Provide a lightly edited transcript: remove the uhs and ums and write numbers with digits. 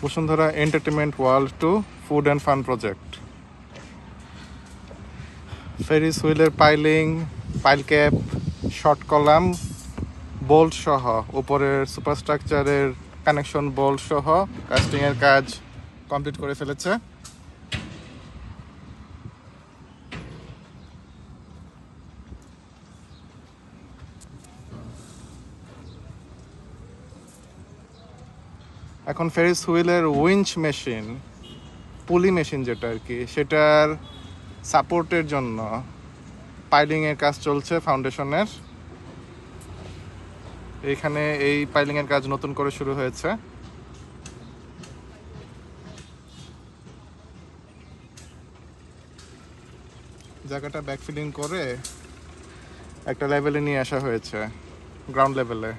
Bashundhara entertainment world to food and fun project. Ferris হুইলের piling, pile cap, short column, bolt সহ উপরের সুপারস্ট্রাকচারের connection bolt সহ কাস্টিংয়ের কাজ complete করে ফেলেছে। এখন ফেরিস হুইলের উইঞ্চ মেশিন, পুলি মেশিন যেটা আর কি, সেটার সাপোর্টের জন্য পাইলিংয়ের কাজ চলছে ফাউন্ডেশনের। এইখানে এই পাইলিংয়ের কাজ নতুন করে শুরু হয়েছে। জায়গাটা ব্যাকফিলিং করে একটা লেভেলে নিয়ে আসা হয়েছে, গ্রাউন্ড লেভেলে।